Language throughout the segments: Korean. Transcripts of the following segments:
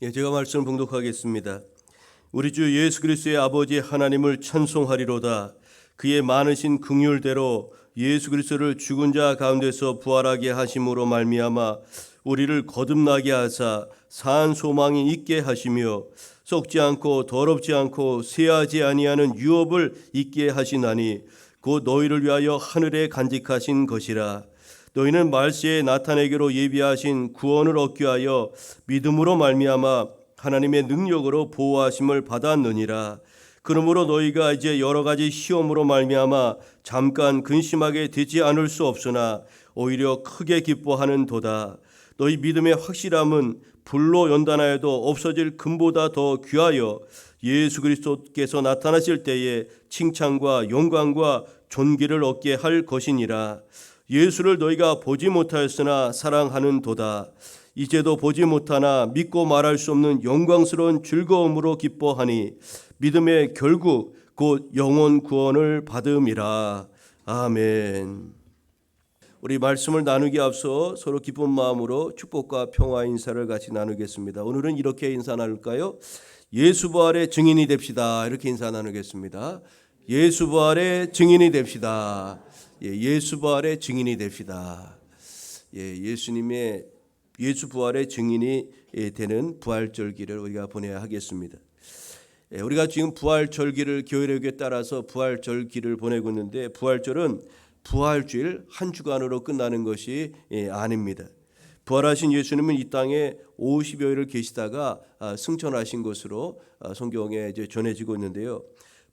제가 말씀을 봉독하겠습니다. 우리 주 예수 그리스도의 아버지 하나님을 찬송하리로다. 그의 많으신 긍휼대로 예수 그리스도를 죽은 자 가운데서 부활하게 하심으로 말미암아 우리를 거듭나게 하사 산 소망이 있게 하시며 썩지 않고 더럽지 않고 쇠하지 아니하는 유업을 있게 하시나니 곧 너희를 위하여 하늘에 간직하신 것이라. 너희는 말세에 나타내기로 예비하신 구원을 얻기 위하여 믿음으로 말미암아 하나님의 능력으로 보호하심을 받았느니라. 그러므로 너희가 이제 여러 가지 시험으로 말미암아 잠깐 근심하게 되지 않을 수 없으나 오히려 크게 기뻐하는도다. 너희 믿음의 확실함은 불로 연단하여도 없어질 금보다 더 귀하여 예수 그리스도께서 나타나실 때에 칭찬과 영광과 존귀를 얻게 할 것이니라. 예수를 너희가 보지 못하였으나 사랑하는도다. 이제도 보지 못하나 믿고 말할 수 없는 영광스러운 즐거움으로 기뻐하니 믿음의 결국 곧 영원 구원을 받음이라. 아멘. 우리 말씀을 나누기 앞서 서로 기쁜 마음으로 축복과 평화 인사를 같이 나누겠습니다. 오늘은 이렇게 인사 나눌까요? 예수 부활의 증인이 됩시다. 이렇게 인사 나누겠습니다. 예수 부활의 증인이 됩시다. 예수 부활의 증인이 됩시다. 예수님의 예수 부활의 증인이 되는 부활절기를 우리가 보내야 하겠습니다. 우리가 지금 부활절기를 교회력에 따라서 부활절기를 보내고 있는데 부활절은 부활주일 한 주간으로 끝나는 것이 아닙니다. 부활하신 예수님은 이 땅에 50여일을 계시다가 승천하신 것으로 성경에 이제 전해지고 있는데요.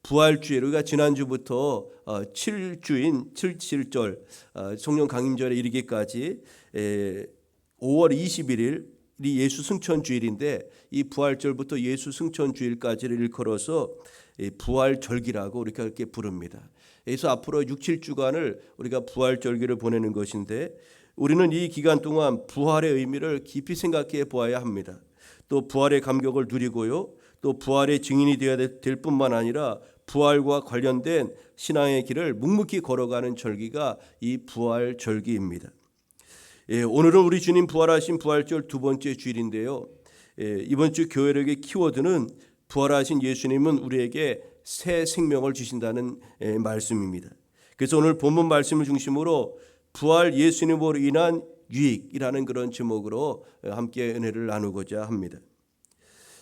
부활주일, 우리가 지난주부터 7주인 7.7절 성령 강림절에 이르기까지 5월 21일이 예수 승천주일인데 이 부활절부터 예수 승천주일까지를 일컬어서 부활절기라고 우리가 이렇게 부릅니다. 그래서 앞으로 6, 7주간을 우리가 부활절기를 보내는 것인데 우리는 이 기간 동안 부활의 의미를 깊이 생각해 보아야 합니다. 또 부활의 감격을 누리고요. 또 부활의 증인이 되어야 될 뿐만 아니라 부활과 관련된 신앙의 길을 묵묵히 걸어가는 절기가 이 부활절기입니다. 오늘은 우리 주님 부활하신 부활절 두 번째 주일인데요. 이번 주 교회력의 키워드는 부활하신 예수님은 우리에게 새 생명을 주신다는 말씀입니다. 그래서 오늘 본문 말씀을 중심으로 부활 예수님으로 인한 유익이라는 그런 제목으로 함께 은혜를 나누고자 합니다.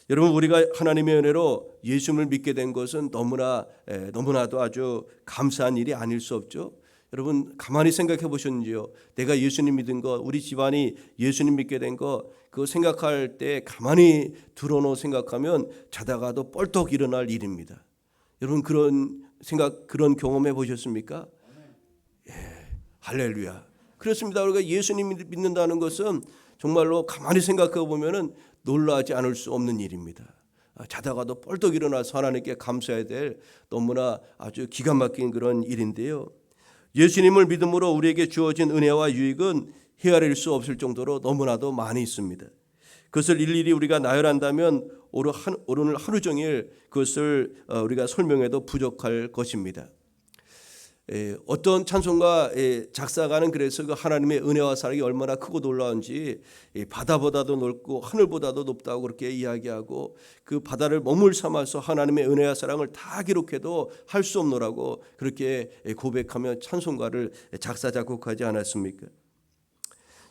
여러분, 우리가 하나님의 은혜로 예수님을 믿게 된 것은 너무나도 아주 감사한 일이 아닐 수 없죠. 여러분, 가만히 생각해 보셨는지요? 내가 예수님 믿은 것, 우리 집안이 예수님 믿게 된 것, 그거 생각할 때 가만히 들어놓고 생각하면 자다가도 뻘떡 일어날 일입니다. 여러분, 그런 경험해 보셨습니까? 할렐루야. 그렇습니다. 우리가 예수님 믿는다는 것은 정말로 가만히 생각해 보면은 놀라지 않을 수 없는 일입니다. 자다가도 뻘떡 일어나서 하나님께 감사해야 될 너무나 아주 기가 막힌 그런 일인데요. 예수님을 믿음으로 우리에게 주어진 은혜와 유익은 헤아릴 수 없을 정도로 너무나도 많이 있습니다. 그것을 일일이 우리가 나열한다면 오늘 하루 종일 그것을 우리가 설명해도 부족할 것입니다. 어떤 찬송가 작사가는 그래서 그 하나님의 은혜와 사랑이 얼마나 크고 놀라운지 바다보다도 넓고 하늘보다도 높다고 그렇게 이야기하고 그 바다를 머물 삼아서 하나님의 은혜와 사랑을 다 기록해도 할 수 없노라고 그렇게 고백하며 찬송가를 작사 작곡하지 않았습니까?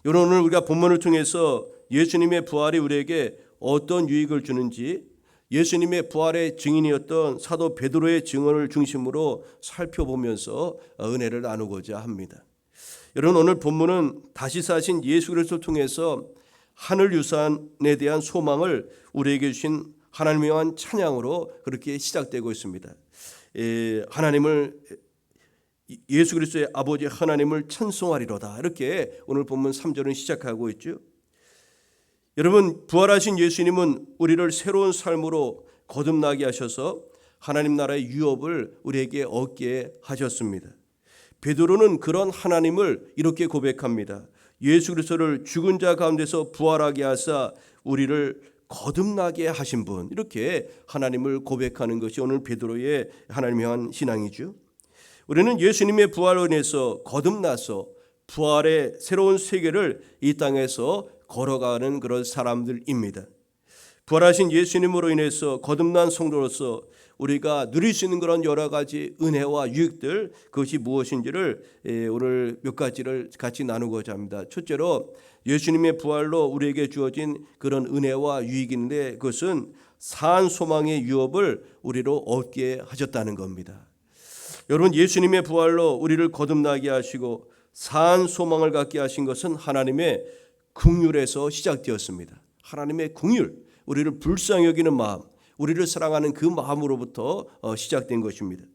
오늘 우리가 본문을 통해서 예수님의 부활이 우리에게 어떤 유익을 주는지 예수님의 부활의 증인이었던 사도 베드로의 증언을 중심으로 살펴보면서 은혜를 나누고자 합니다. 여러분, 오늘 본문은 다시 사신 예수 그리스도를 통해서 하늘 유산에 대한 소망을 우리에게 주신 하나님에 대한 찬양으로 그렇게 시작되고 있습니다. 하나님을 예수 그리스도의 아버지 하나님을 찬송하리로다. 이렇게 오늘 본문 3절은 시작하고 있죠. 여러분, 부활하신 예수님은 우리를 새로운 삶으로 거듭나게 하셔서 하나님 나라의 유업을 우리에게 얻게 하셨습니다. 베드로는 그런 하나님을 이렇게 고백합니다. 예수 그리스도를 죽은 자 가운데서 부활하게 하사 우리를 거듭나게 하신 분, 이렇게 하나님을 고백하는 것이 오늘 베드로의 하나님에 대한 신앙이죠. 우리는 예수님의 부활로 인해서 거듭나서 부활의 새로운 세계를 이 땅에서 걸어가는 그런 사람들입니다. 부활하신 예수님으로 인해서 거듭난 성도로서 우리가 누릴 수 있는 그런 여러 가지 은혜와 유익들, 그것이 무엇인지를 오늘 몇 가지를 같이 나누고자 합니다. 첫째로 예수님의 부활로 우리에게 주어진 그런 은혜와 유익인데, 그것은 산 소망의 유업을 우리로 얻게 하셨다는 겁니다. 여러분, 예수님의 부활로 우리를 거듭나게 하시고 산 소망을 갖게 하신 것은 하나님의 긍휼에서 시작되었습니다. 하나님의 긍휼, 우리를 불쌍히 여기는 마음, 우리를 사랑하는 그 마음으로부터 시작된 것입니다.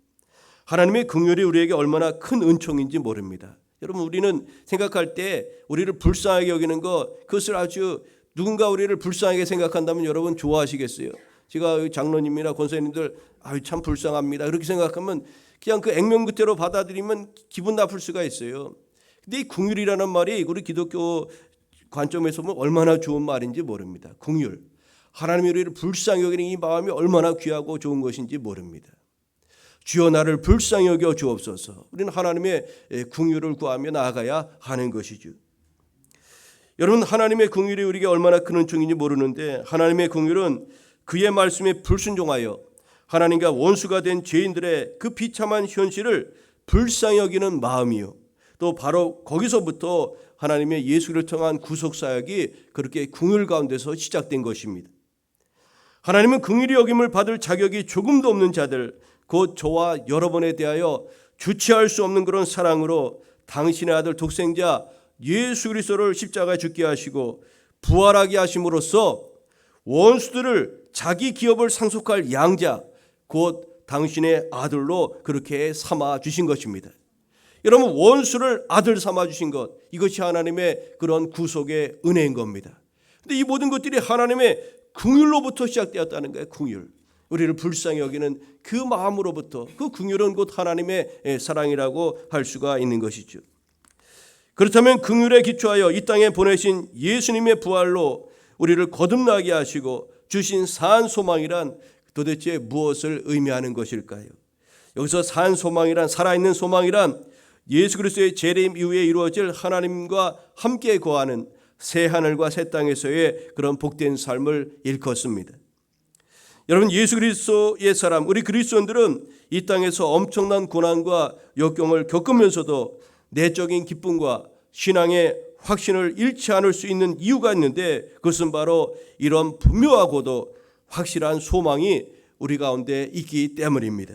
하나님의 긍휼이 우리에게 얼마나 큰 은총인지 모릅니다. 여러분, 우리는 생각할 때 우리를 불쌍하게 여기는 것, 그것을 아주 누군가 우리를 불쌍하게 생각한다면 여러분 좋아하시겠어요? 제가 장로님이나 권사님들 참 불쌍합니다 그렇게 생각하면 그냥 그 액면그대로 받아들이면 기분 나쁠 수가 있어요. 근데 이 긍휼이라는 말이 우리 기독교 관점에서 보면 얼마나 좋은 말인지 모릅니다. 긍휼, 하나님이 우리를 불쌍히 여기는 이 마음이 얼마나 귀하고 좋은 것인지 모릅니다. 주여 나를 불쌍히 여겨 주옵소서. 우리는 하나님의 긍휼을 구하며 나아가야 하는 것이죠. 여러분, 하나님의 긍휼이 우리에게 얼마나 큰 은총인지 모르는데, 하나님의 긍휼은 그의 말씀에 불순종하여 하나님과 원수가 된 죄인들의 그 비참한 현실을 불쌍히 여기는 마음이요, 또 바로 거기서부터 하나님의 예수를 통한 구속사역이 그렇게 긍휼 가운데서 시작된 것입니다. 하나님은 긍휼히 여김을 받을 자격이 조금도 없는 자들, 곧 저와 여러분에 대하여 주체할 수 없는 그런 사랑으로 당신의 아들 독생자 예수 그리스도를 십자가에 죽게 하시고 부활하게 하심으로써 원수들을 자기 기업을 상속할 양자, 곧 당신의 아들로 그렇게 삼아 주신 것입니다. 여러분, 원수를 아들 삼아 주신 것, 이것이 하나님의 그런 구속의 은혜인 겁니다. 근데 이 모든 것들이 하나님의 긍휼로부터 시작되었다는 거예요. 긍휼, 우리를 불쌍히 여기는 그 마음으로부터, 그 긍휼은 곧 하나님의 사랑이라고 할 수가 있는 것이죠. 그렇다면 긍휼에 기초하여 이 땅에 보내신 예수님의 부활로 우리를 거듭나게 하시고 주신 산 소망이란 도대체 무엇을 의미하는 것일까요? 여기서 산 소망이란, 살아있는 소망이란 예수 그리스도의 재림 이후에 이루어질 하나님과 함께 거하는 새 하늘과 새 땅에서의 그런 복된 삶을 일컫습니다. 여러분, 예수 그리스도의 사람, 우리 그리스도인들은 이 땅에서 엄청난 고난과 역경을 겪으면서도 내적인 기쁨과 신앙의 확신을 잃지 않을 수 있는 이유가 있는데, 그것은 바로 이런 분명하고도 확실한 소망이 우리 가운데 있기 때문입니다.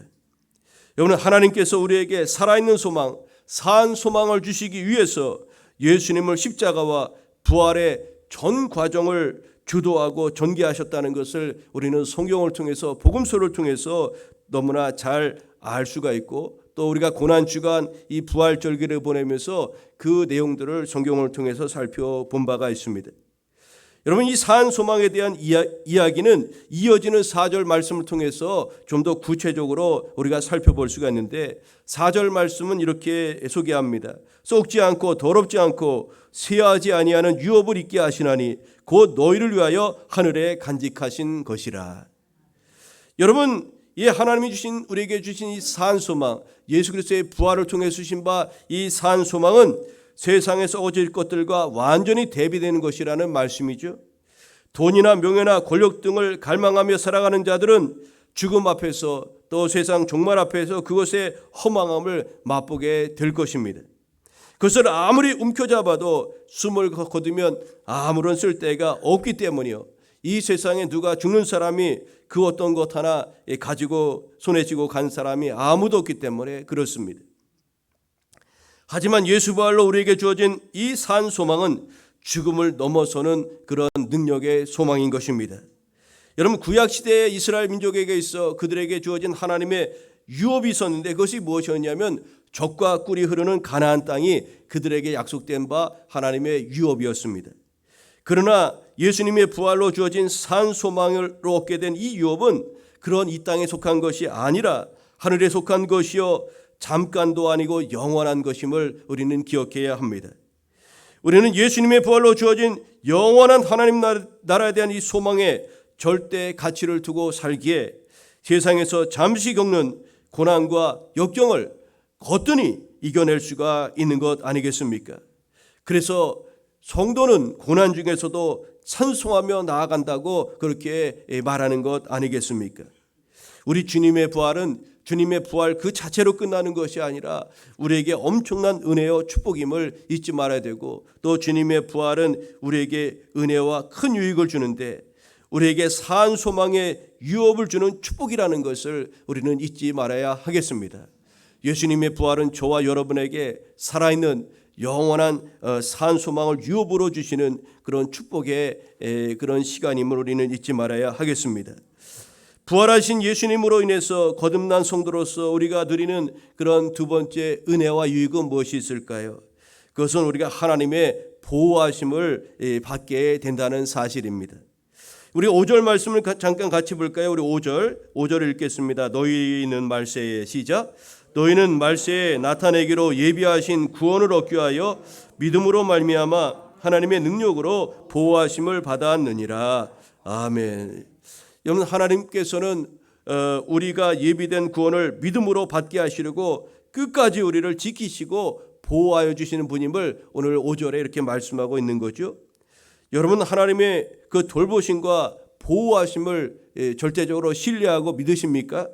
여러분, 하나님께서 우리에게 살아있는 소망, 산 소망을 주시기 위해서 예수님을 십자가와 부활의 전 과정을 주도하고 전개하셨다는 것을 우리는 성경을 통해서, 복음서를 통해서 너무나 잘 알 수가 있고, 또 우리가 고난주간 이 부활절기를 보내면서 그 내용들을 성경을 통해서 살펴본 바가 있습니다. 여러분, 이 산 소망에 대한 이야기는 이어지는 4절 말씀을 통해서 좀 더 구체적으로 우리가 살펴볼 수가 있는데, 4절 말씀은 이렇게 소개합니다. 썩지 않고 더럽지 않고 쇠하지 아니하는 유업을 있게 하시나니 곧 너희를 위하여 하늘에 간직하신 것이라. 여러분, 이 하나님이 주신, 우리에게 주신 이 산 소망, 예수 그리스도의 부활을 통해 주신 바 이 산 소망은 세상에 썩어질 것들과 완전히 대비되는 것이라는 말씀이죠. 돈이나 명예나 권력 등을 갈망하며 살아가는 자들은 죽음 앞에서, 또 세상 종말 앞에서 그것의 허망함을 맛보게 될 것입니다. 그것을 아무리 움켜잡아도 숨을 거두면 아무런 쓸데가 없기 때문이요, 이 세상에 누가 죽는 사람이 그 어떤 것 하나 가지고 손에 쥐고 간 사람이 아무도 없기 때문에 그렇습니다. 하지만 예수 부활로 우리에게 주어진 이 산 소망은 죽음을 넘어서는 그런 능력의 소망인 것입니다. 여러분, 구약 시대의 이스라엘 민족에게 있어 그들에게 주어진 하나님의 유업이 있었는데, 그것이 무엇이었냐면 젖과 꿀이 흐르는 가나안 땅이 그들에게 약속된 바 하나님의 유업이었습니다. 그러나 예수님의 부활로 주어진 산 소망으로 얻게 된 이 유업은 그런 이 땅에 속한 것이 아니라 하늘에 속한 것이요 잠깐도 아니고 영원한 것임을 우리는 기억해야 합니다. 우리는 예수님의 부활로 주어진 영원한 하나님 나라에 대한 이 소망에 절대 가치를 두고 살기에 세상에서 잠시 겪는 고난과 역경을 거뜬히 이겨낼 수가 있는 것 아니겠습니까? 그래서 성도는 고난 중에서도 찬송하며 나아간다고 그렇게 말하는 것 아니겠습니까? 우리 주님의 부활은 주님의 부활 그 자체로 끝나는 것이 아니라 우리에게 엄청난 은혜와 축복임을 잊지 말아야 되고, 또 주님의 부활은 우리에게 은혜와 큰 유익을 주는데 우리에게 산 소망의 유업을 주는 축복이라는 것을 우리는 잊지 말아야 하겠습니다. 예수님의 부활은 저와 여러분에게 살아있는 영원한 산 소망을 유업으로 주시는 그런 축복의 그런 시간임을 우리는 잊지 말아야 하겠습니다. 부활하신 예수님으로 인해서 거듭난 성도로서 우리가 누리는 그런 두 번째 은혜와 유익은 무엇이 있을까요? 그것은 우리가 하나님의 보호하심을 받게 된다는 사실입니다. 우리 5절 말씀을 잠깐 같이 볼까요? 우리 5절 읽겠습니다. 너희는 말세에, 시작. 너희는 말세에 나타내기로 예비하신 구원을 얻기 위하여 믿음으로 말미암아 하나님의 능력으로 보호하심을 받았느니라. 아멘. 여러분, 하나님께서는 우리가 예비된 구원을 믿음으로 받게 하시려고 끝까지 우리를 지키시고 보호하여 주시는 분임을 오늘 5절에 이렇게 말씀하고 있는 거죠. 여러분, 하나님의 그 돌보심과 보호하심을 절대적으로 신뢰하고 믿으십니까?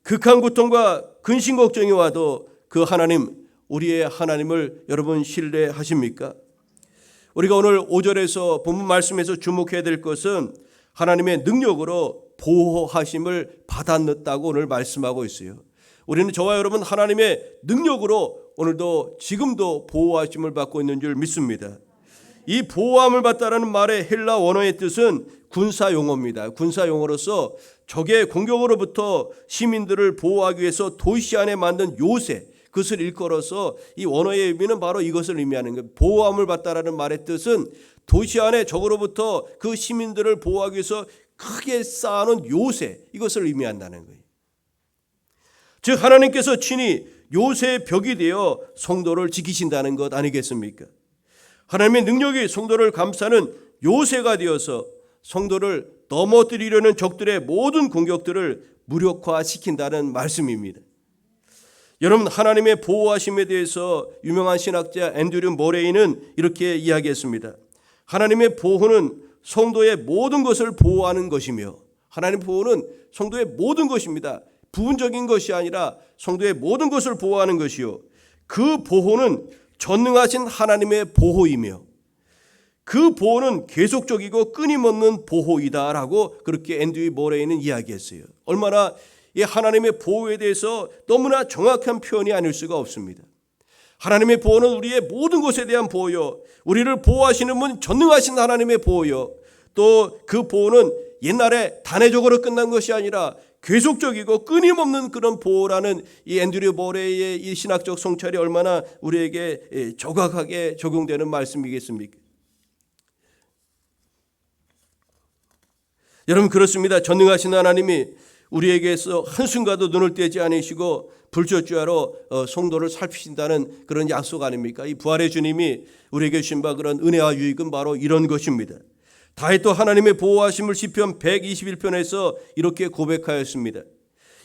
극한 고통과 근심 걱정이 와도 그 하나님, 우리의 하나님을 여러분 신뢰하십니까? 우리가 오늘 5절에서 본문 말씀에서 주목해야 될 것은 하나님의 능력으로 보호하심을 받았다고 오늘 말씀하고 있어요. 우리는 저와 여러분 하나님의 능력으로 오늘도 지금도 보호하심을 받고 있는 줄 믿습니다. 이 보호함을 받다라는 말의 헬라 원어의 뜻은 군사 용어입니다. 군사 용어로서 적의 공격으로부터 시민들을 보호하기 위해서 도시 안에 만든 요새, 그것을 일컬어서 이 원어의 의미는 바로 이것을 의미하는 거예요. 보호함을 받다라는 말의 뜻은 도시 안에 적으로부터 그 시민들을 보호하기 위해서 크게 쌓아놓은 요새, 이것을 의미한다는 거예요. 즉 하나님께서 친히 요새의 벽이 되어 성도를 지키신다는 것 아니겠습니까? 하나님의 능력이 성도를 감싸는 요새가 되어서 성도를 넘어뜨리려는 적들의 모든 공격들을 무력화시킨다는 말씀입니다. 여러분, 하나님의 보호하심에 대해서 유명한 신학자 앤드류 모레이는 이렇게 이야기했습니다. 하나님의 보호는 성도의 모든 것을 보호하는 것이며, 하나님의 보호는 성도의 모든 것입니다. 부분적인 것이 아니라 성도의 모든 것을 보호하는 것이요, 그 보호는 전능하신 하나님의 보호이며 그 보호는 계속적이고 끊임없는 보호이다라고 그렇게 앤드류 모레이는 이야기했어요. 얼마나 이 하나님의 보호에 대해서 너무나 정확한 표현이 아닐 수가 없습니다. 하나님의 보호는 우리의 모든 것에 대한 보호요, 우리를 보호하시는 분 전능하신 하나님의 보호요, 또 그 보호는 옛날에 단회적으로 끝난 것이 아니라 계속적이고 끊임없는 그런 보호라는 이 앤드류 모레이의 이 신학적 성찰이 얼마나 우리에게 정확하게 적용되는 말씀이겠습니까? 여러분, 그렇습니다. 전능하신 하나님이 우리에게서 한순간도 눈을 떼지 않으시고 불철주야로 성도를 살피신다는 그런 약속 아닙니까? 이 부활의 주님이 우리에게 주신 바 그런 은혜와 유익은 바로 이런 것입니다. 다윗도 하나님의 보호하심을 시편 121편에서 이렇게 고백하였습니다.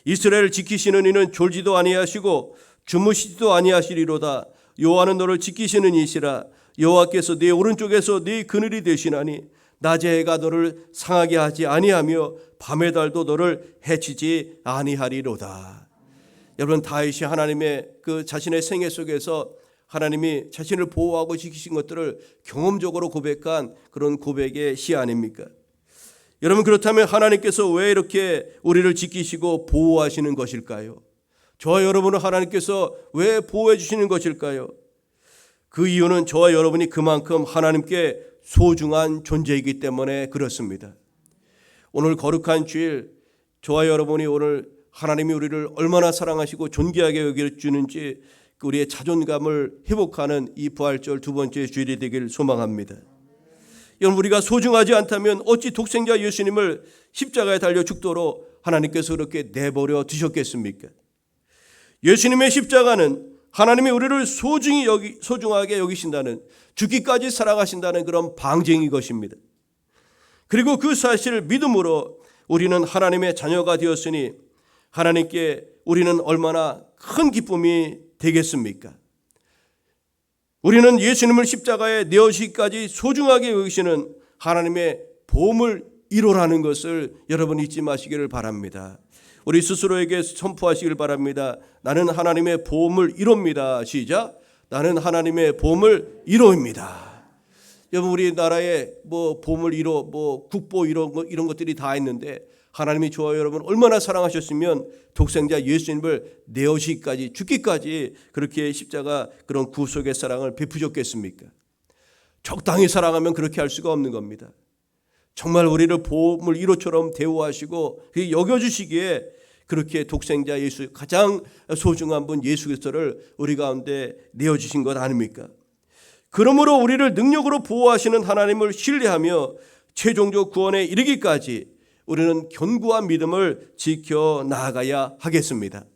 이스라엘을 지키시는 이는 졸지도 아니하시고 주무시지도 아니하시리로다. 여호와는 너를 지키시는 이시라. 여호와께서 네 오른쪽에서 네 그늘이 되시나니 낮의 해가 너를 상하게 하지 아니하며 밤의 달도 너를 해치지 아니하리로다. 여러분, 다윗이 하나님의 그 자신의 생애 속에서 하나님이 자신을 보호하고 지키신 것들을 경험적으로 고백한 그런 고백의 시 아닙니까? 여러분, 그렇다면 하나님께서 왜 이렇게 우리를 지키시고 보호하시는 것일까요? 저와 여러분을 하나님께서 왜 보호해 주시는 것일까요? 그 이유는 저와 여러분이 그만큼 하나님께 소중한 존재이기 때문에 그렇습니다. 오늘 거룩한 주일, 저와 여러분이 오늘 하나님이 우리를 얼마나 사랑하시고 존귀하게 여겨주는지 우리의 자존감을 회복하는 이 부활절 두 번째 주일이 되길 소망합니다. 여러분, 우리가 소중하지 않다면 어찌 독생자 예수님을 십자가에 달려 죽도록 하나님께서 그렇게 내버려 두셨겠습니까? 예수님의 십자가는 하나님이 우리를 소중하게 여기신다는, 죽기까지 사랑하신다는 그런 방증인 것입니다. 그리고 그 사실을 믿음으로 우리는 하나님의 자녀가 되었으니 하나님께 우리는 얼마나 큰 기쁨이 되겠습니까? 우리는 예수님을 십자가에 내어주기까지 소중하게 여기시는 하나님의 보험을 1호라는 것을 여러분 잊지 마시기를 바랍니다. 우리 스스로에게 선포하시길 바랍니다. 나는 하나님의 보험을 1호입니다. 시작. 나는 하나님의 보험을 1호입니다. 여러분 우리나라에 보험을 1호, 국보 이런 것들이 다 있는데 하나님이 저와 여러분 얼마나 사랑하셨으면 독생자 예수님을 내어주기까지 죽기까지 그렇게 십자가 그런 구속의 사랑을 베푸셨겠습니까? 적당히 사랑하면 그렇게 할 수가 없는 겁니다. 정말 우리를 보험을 1호처럼 대우하시고 여겨주시기에 그렇게 독생자 예수 가장 소중한 분 예수 그리스도를 우리 가운데 내어주신 것 아닙니까? 그러므로 우리를 능력으로 보호하시는 하나님을 신뢰하며 최종적 구원에 이르기까지 우리는 견고한 믿음을 지켜 나아가야 하겠습니다.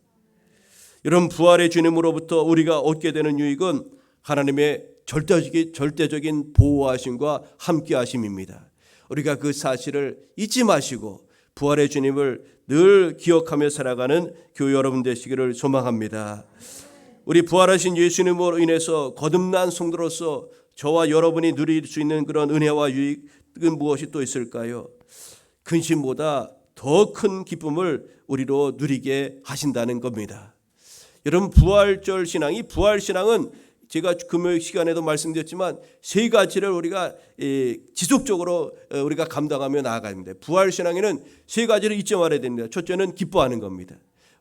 여러분 부활의 주님으로부터 우리가 얻게 되는 유익은 하나님의 절대적인 보호하심과 함께하심입니다. 우리가 그 사실을 잊지 마시고 부활의 주님을 늘 기억하며 살아가는 교회 여러분 되시기를 소망합니다. 우리 부활하신 예수님으로 인해서 거듭난 성도로서 저와 여러분이 누릴 수 있는 그런 은혜와 유익은 무엇이 또 있을까요? 근심보다 더 큰 기쁨을 우리로 누리게 하신다는 겁니다. 여러분 부활절 신앙이 부활신앙은 제가 금요일 시간에도 말씀드렸지만 세 가지를 우리가 지속적으로 우리가 감당하며 나아가야 합니다. 부활신앙에는 세 가지를 잊지 말아야 됩니다. 첫째는 기뻐하는 겁니다.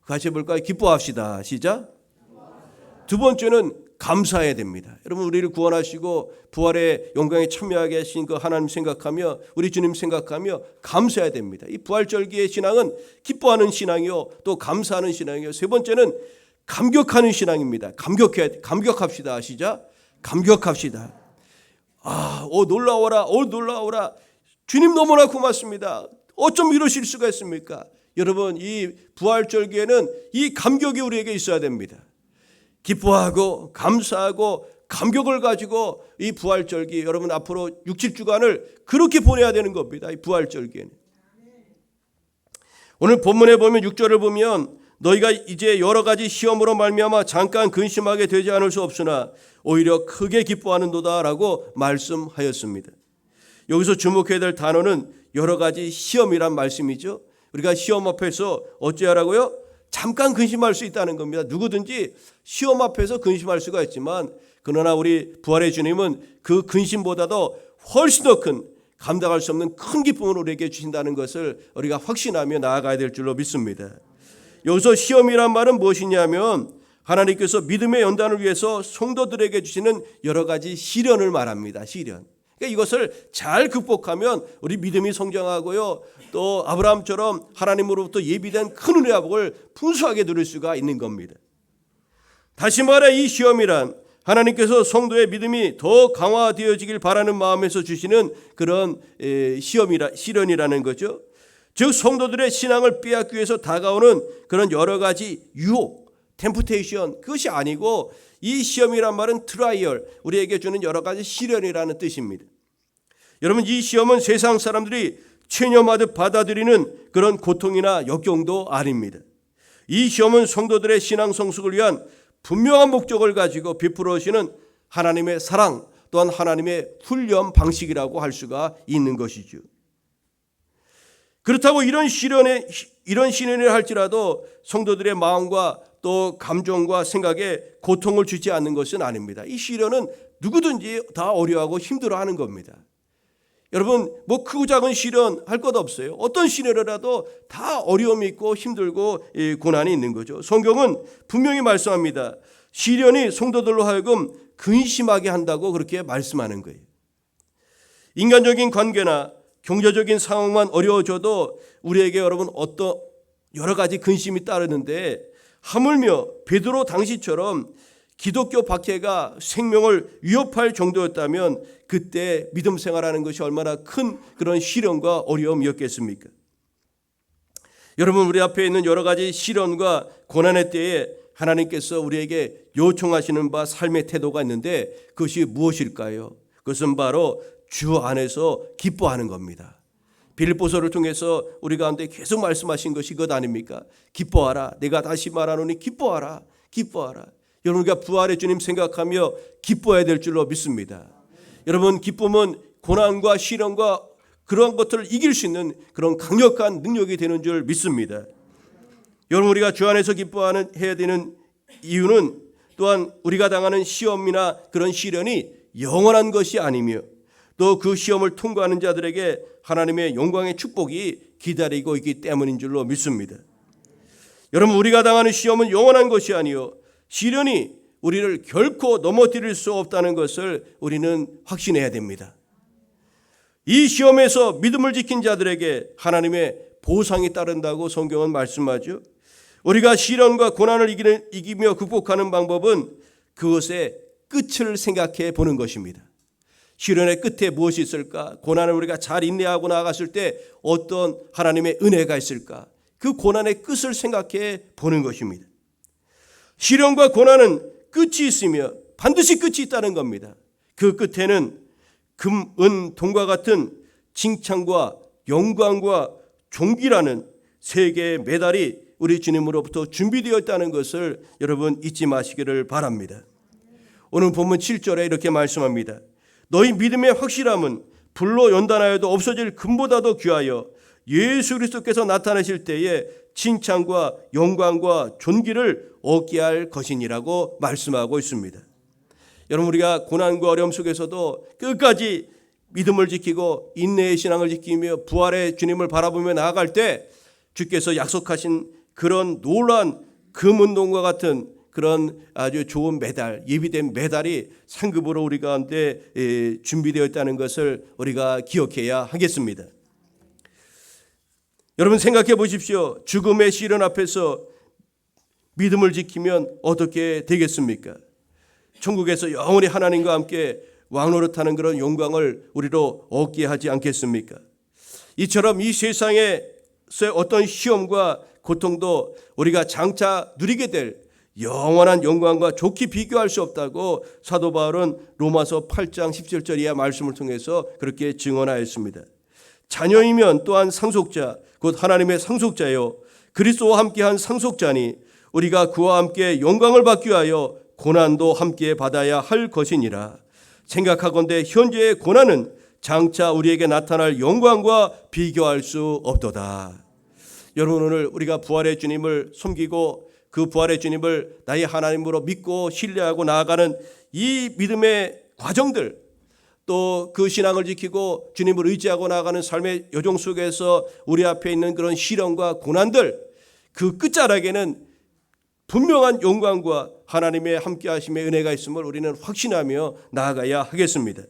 같이 볼까요? 기뻐합시다. 시작. 두 번째는 감사해야 됩니다. 여러분 우리를 구원하시고 부활의 영광에 참여하게 하신 그 하나님 생각하며 우리 주님 생각하며 감사해야 됩니다. 이 부활절기의 신앙은 기뻐하는 신앙이요 또 감사하는 신앙이요. 세 번째는 감격하는 신앙입니다. 감격합시다. 시작. 감격합시다. 놀라워라. 놀라워라. 주님 너무나 고맙습니다. 어쩜 이러실 수가 있습니까? 여러분 이 부활절기에는 이 감격이 우리에게 있어야 됩니다. 기뻐하고 감사하고 감격을 가지고 이 부활절기 여러분 앞으로 6, 7주간을 그렇게 보내야 되는 겁니다. 이 부활절기에는. 오늘 본문에 보면 6절을 보면 너희가 이제 여러 가지 시험으로 말미암아 잠깐 근심하게 되지 않을 수 없으나 오히려 크게 기뻐하는도다라고 말씀하였습니다. 여기서 주목해야 될 단어는 여러 가지 시험이란 말씀이죠. 우리가 시험 앞에서 어찌하라고요? 잠깐 근심할 수 있다는 겁니다. 누구든지 시험 앞에서 근심할 수가 있지만 그러나 우리 부활의 주님은 그 근심보다도 훨씬 더 큰 감당할 수 없는 큰 기쁨을 우리에게 주신다는 것을 우리가 확신하며 나아가야 될 줄로 믿습니다. 여기서 시험이란 말은 무엇이냐면 하나님께서 믿음의 연단을 위해서 성도들에게 주시는 여러 가지 시련을 말합니다. 시련. 그러니까 이것을 잘 극복하면 우리 믿음이 성장하고요. 또 아브라함처럼 하나님으로부터 예비된 큰 은혜와 복을 풍성하게 누릴 수가 있는 겁니다. 다시 말해 이 시험이란 하나님께서 성도의 믿음이 더 강화되어지길 바라는 마음에서 주시는 그런 시련이라는 거죠. 즉 성도들의 신앙을 빼앗기 위해서 다가오는 그런 여러 가지 유혹, 템프테이션 그것이 아니고 이 시험이란 말은 트라이얼, 우리에게 주는 여러 가지 시련이라는 뜻입니다. 여러분 이 시험은 세상 사람들이 체념하듯 받아들이는 그런 고통이나 역경도 아닙니다. 이 시험은 성도들의 신앙 성숙을 위한 분명한 목적을 가지고 베풀어지는 하나님의 사랑 또한 하나님의 훈련 방식이라고 할 수가 있는 것이죠. 그렇다고 이런 시련을 할지라도 성도들의 마음과 또 감정과 생각에 고통을 주지 않는 것은 아닙니다. 이 시련은 누구든지 다 어려워하고 힘들어하는 겁니다. 여러분 크고 작은 시련 할 것 없어요. 어떤 시련이라도 다 어려움이 있고 힘들고 고난이 있는 거죠. 성경은 분명히 말씀합니다. 시련이 성도들로 하여금 근심하게 한다고 그렇게 말씀하는 거예요. 인간적인 관계나 경제적인 상황만 어려워져도 우리에게 여러분 어떤 여러 가지 근심이 따르는데 하물며 베드로 당시처럼 기독교 박해가 생명을 위협할 정도였다면 그때 믿음 생활하는 것이 얼마나 큰 그런 시련과 어려움이었겠습니까? 여러분 우리 앞에 있는 여러 가지 시련과 고난의 때에 하나님께서 우리에게 요청하시는 바 삶의 태도가 있는데 그것이 무엇일까요? 그것은 바로 주 안에서 기뻐하는 겁니다. 빌립보서를 통해서 우리 가운데 계속 말씀하신 것이 그것 아닙니까? 기뻐하라. 내가 다시 말하노니 기뻐하라. 기뻐하라. 여러분, 우리가 부활의 주님 생각하며 기뻐해야 될 줄로 믿습니다. 여러분, 기쁨은 고난과 시련과 그러한 것들을 이길 수 있는 그런 강력한 능력이 되는 줄 믿습니다. 여러분, 우리가 주 안에서 기뻐해야 되는 이유는 또한 우리가 당하는 시험이나 그런 시련이 영원한 것이 아니며 또 그 시험을 통과하는 자들에게 하나님의 영광의 축복이 기다리고 있기 때문인 줄로 믿습니다. 여러분, 우리가 당하는 시험은 영원한 것이 아니요 시련이 우리를 결코 넘어뜨릴 수 없다는 것을 우리는 확신해야 됩니다. 이 시험에서 믿음을 지킨 자들에게 하나님의 보상이 따른다고 성경은 말씀하죠. 우리가 시련과 고난을 이기며 극복하는 방법은 그것의 끝을 생각해 보는 것입니다. 시련의 끝에 무엇이 있을까? 고난을 우리가 잘 인내하고 나아갔을 때 어떤 하나님의 은혜가 있을까? 그 고난의 끝을 생각해 보는 것입니다. 시련과 고난은 끝이 있으며 반드시 끝이 있다는 겁니다. 그 끝에는 금, 은, 동과 같은 칭찬과 영광과 존귀라는 세 개의 메달이 우리 주님으로부터 준비되어 있다는 것을 여러분 잊지 마시기를 바랍니다. 오늘 본문 7절에 이렇게 말씀합니다. 너희 믿음의 확실함은 불로 연단하여도 없어질 금보다도 귀하여 예수 그리스도께서 나타나실 때에 칭찬과 영광과 존귀를 얻게 할 것이니라고 말씀하고 있습니다. 여러분, 우리가 고난과 어려움 속에서도 끝까지 믿음을 지키고 인내의 신앙을 지키며 부활의 주님을 바라보며 나아갈 때 주께서 약속하신 그런 놀라운 금운동과 같은 그런 아주 좋은 메달, 예비된 메달이 상급으로 우리 가운데 준비되어 있다는 것을 우리가 기억해야 하겠습니다. 여러분, 생각해 보십시오. 죽음의 시련 앞에서 믿음을 지키면 어떻게 되겠습니까? 천국에서 영원히 하나님과 함께 왕노릇하는 그런 영광을 우리로 얻게 하지 않겠습니까? 이처럼 이 세상에서의 어떤 시험과 고통도 우리가 장차 누리게 될 영원한 영광과 좋게 비교할 수 없다고 사도 바울은 로마서 8장 17절 이하 말씀을 통해서 그렇게 증언하였습니다. 자녀이면 또한 상속자, 곧 하나님의 상속자요 그리스도와 함께한 상속자니 우리가 그와 함께 영광을 받기 위하여 고난도 함께 받아야 할 것이니라. 생각하건대 현재의 고난은 장차 우리에게 나타날 영광과 비교할 수 없도다. 여러분, 오늘 우리가 부활의 주님을 섬기고 그 부활의 주님을 나의 하나님으로 믿고 신뢰하고 나아가는 이 믿음의 과정들, 또 그 신앙을 지키고 주님을 의지하고 나아가는 삶의 여정 속에서 우리 앞에 있는 그런 시련과 고난들, 그 끝자락에는 분명한 영광과 하나님의 함께하심의 은혜가 있음을 우리는 확신하며 나아가야 하겠습니다.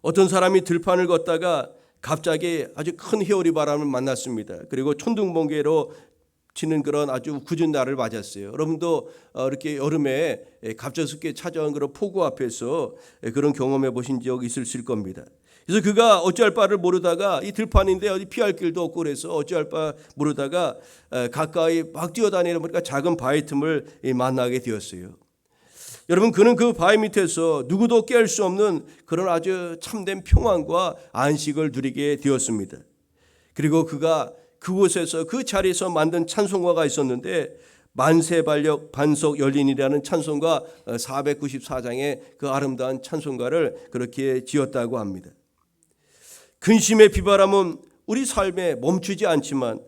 어떤 사람이 들판을 걷다가 갑자기 아주 큰 회오리 바람을 만났습니다. 그리고 천둥번개로 치는 그런 아주 굳은 날을 맞았어요. 여러분도 이렇게 여름에 갑작스럽게 찾아온 그런 폭우 앞에서 그런 경험해 보신 적 있으실 겁니다. 그래서 그가 어찌할 바를 모르다가 이 들판인데 어디 피할 길도 없고 그래서 어찌할 바 모르다가 가까이 막 뛰어다니다 보니까 작은 바위 틈을 만나게 되었어요. 여러분, 그는 그 바위 밑에서 누구도 깰 수 없는 그런 아주 참된 평안과 안식을 누리게 되었습니다. 그리고 그가 그곳에서 그 자리에서 만든 찬송가가 있었는데 만세발력 반석 열린이라는 찬송가 494장의 그 아름다운 찬송가를 그렇게 지었다고 합니다. 근심의 비바람은 우리 삶에 멈추지 않지만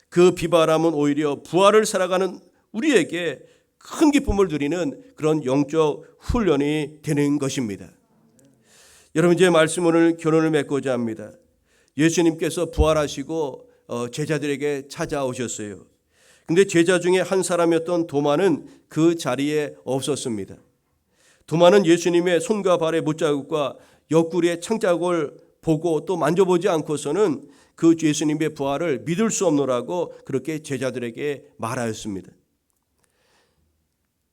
그 비바람은 오히려 부활을 살아가는 우리에게 큰 기쁨을 누리는 그런 영적 훈련이 되는 것입니다. 여러분, 이제 말씀 오늘 결론을 맺고자 합니다. 예수님께서 부활하시고 제자들에게 찾아오셨어요. 근데 제자 중에 한 사람이었던 도마는 그 자리에 없었습니다. 도마는 예수님의 손과 발의 못자국과 옆구리의 창자국을 보고 또 만져보지 않고서는 그 예수님의 부활을 믿을 수 없노라고 그렇게 제자들에게 말하였습니다.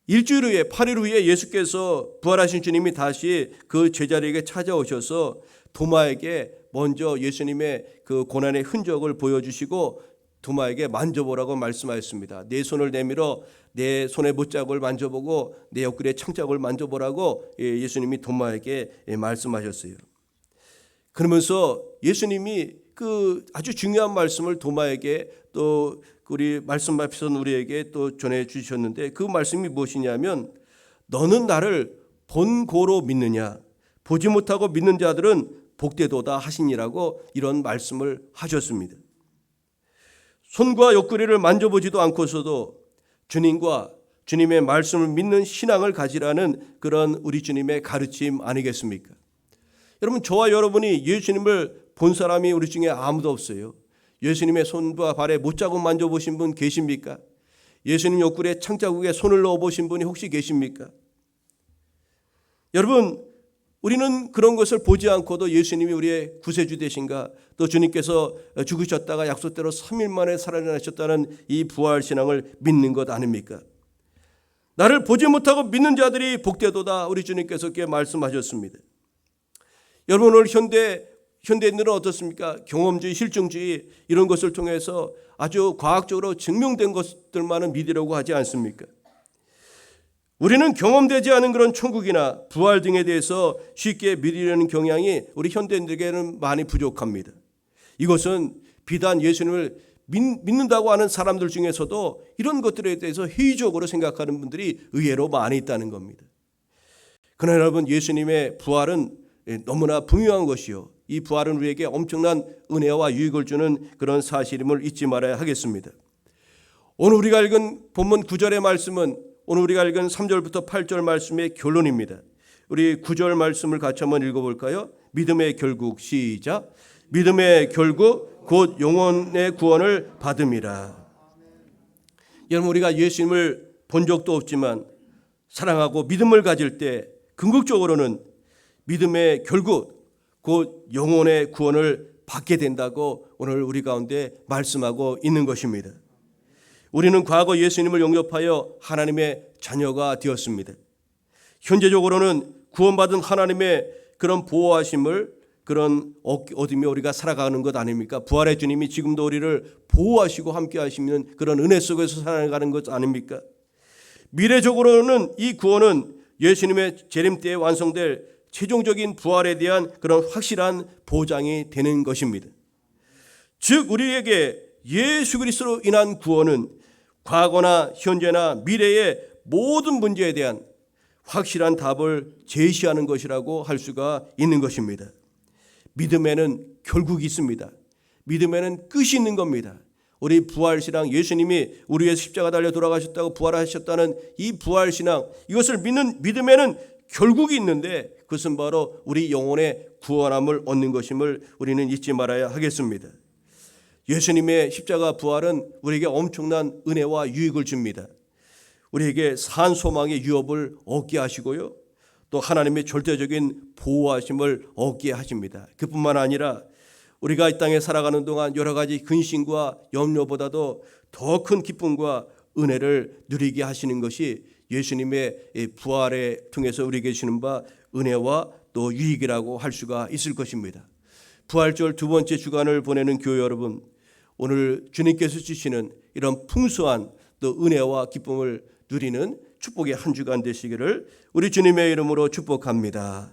일주일 후에 8일 후에 예수께서 부활하신 주님이 다시 그 제자들에게 찾아오셔서 도마에게 먼저 예수님의 그 고난의 흔적을 보여주시고 도마에게 만져보라고 말씀하였습니다. 내 손을 내밀어 내 손의 못자국을 만져보고 내 옆구리의 창자국을 만져보라고 예수님이 도마에게 말씀하셨어요. 그러면서 예수님이 그 아주 중요한 말씀을 도마에게 또 우리 말씀 앞에서 우리에게 또 전해 주셨는데 그 말씀이 무엇이냐면 너는 나를 본고로 믿느냐 보지 못하고 믿는 자들은 복되도다 하시니라고 이런 말씀을 하셨습니다. 손과 옆구리를 만져보지도 않고서도 주님과 주님의 말씀을 믿는 신앙을 가지라는 그런 우리 주님의 가르침 아니겠습니까? 여러분 저와 여러분이 예수님을 본 사람이 우리 중에 아무도 없어요. 예수님의 손과 발에 못자국 만져보신 분 계십니까? 예수님 옆구리에 창자국에 손을 넣어보신 분이 혹시 계십니까? 여러분 우리는 그런 것을 보지 않고도 예수님이 우리의 구세주 되신가 또 주님께서 죽으셨다가 약속대로 3일 만에 살아나셨다는 이 부활신앙을 믿는 것 아닙니까? 나를 보지 못하고 믿는 자들이 복되도다 우리 주님께서 이렇게 말씀하셨습니다. 여러분 오늘 현대인들은 어떻습니까? 경험주의, 실증주의 이런 것을 통해서 아주 과학적으로 증명된 것들만은 믿으려고 하지 않습니까? 우리는 경험되지 않은 그런 천국이나 부활 등에 대해서 쉽게 믿으려는 경향이 우리 현대인들에게는 많이 부족합니다. 이것은 비단 예수님을 믿는다고 하는 사람들 중에서도 이런 것들에 대해서 회의적으로 생각하는 분들이 의외로 많이 있다는 겁니다. 그러나 여러분 예수님의 부활은 너무나 분명한 것이요. 이 부활은 우리에게 엄청난 은혜와 유익을 주는 그런 사실임을 잊지 말아야 하겠습니다. 오늘 우리가 읽은 본문 9절의 말씀은 오늘 우리가 읽은 3절부터 8절 말씀의 결론입니다. 우리 9절 말씀을 같이 한번 읽어볼까요? 믿음의 결국 시작. 믿음의 결국 곧 영혼의 구원을 받음이라. 여러분 우리가 예수님을 본 적도 없지만 사랑하고 믿음을 가질 때 궁극적으로는 믿음의 결국 곧 영혼의 구원을 받게 된다고 오늘 우리 가운데 말씀하고 있는 것입니다. 우리는 과거 예수님을 영접하여 하나님의 자녀가 되었습니다. 현재적으로는 구원받은 하나님의 그런 보호하심을 그런 얻으며 우리가 살아가는 것 아닙니까? 부활의 주님이 지금도 우리를 보호하시고 함께 하시는 그런 은혜 속에서 살아가는 것 아닙니까? 미래적으로는 이 구원은 예수님의 재림 때에 완성될 최종적인 부활에 대한 그런 확실한 보장이 되는 것입니다. 즉 우리에게 예수 그리스도로 인한 구원은 과거나 현재나 미래의 모든 문제에 대한 확실한 답을 제시하는 것이라고 할 수가 있는 것입니다. 믿음에는 결국이 있습니다. 믿음에는 끝이 있는 겁니다. 우리 부활신앙 예수님이 우리 위해 십자가 달려 돌아가셨다고 부활하셨다는 이 부활신앙 이것을 믿는 믿음에는 결국이 있는데 그것은 바로 우리 영혼의 구원함을 얻는 것임을 우리는 잊지 말아야 하겠습니다. 예수님의 십자가 부활은 우리에게 엄청난 은혜와 유익을 줍니다. 우리에게 산 소망의 유업을 얻게 하시고요. 또 하나님의 절대적인 보호하심을 얻게 하십니다. 그뿐만 아니라 우리가 이 땅에 살아가는 동안 여러 가지 근심과 염려보다도 더 큰 기쁨과 은혜를 누리게 하시는 것이 예수님의 부활에 통해서 우리에게 주는 바 은혜와 또 유익이라고 할 수가 있을 것입니다. 부활절 두 번째 주간을 보내는 교회 여러분, 오늘 주님께서 주시는 이런 풍성한 또 은혜와 기쁨을 누리는 축복의 한 주간 되시기를 우리 주님의 이름으로 축복합니다.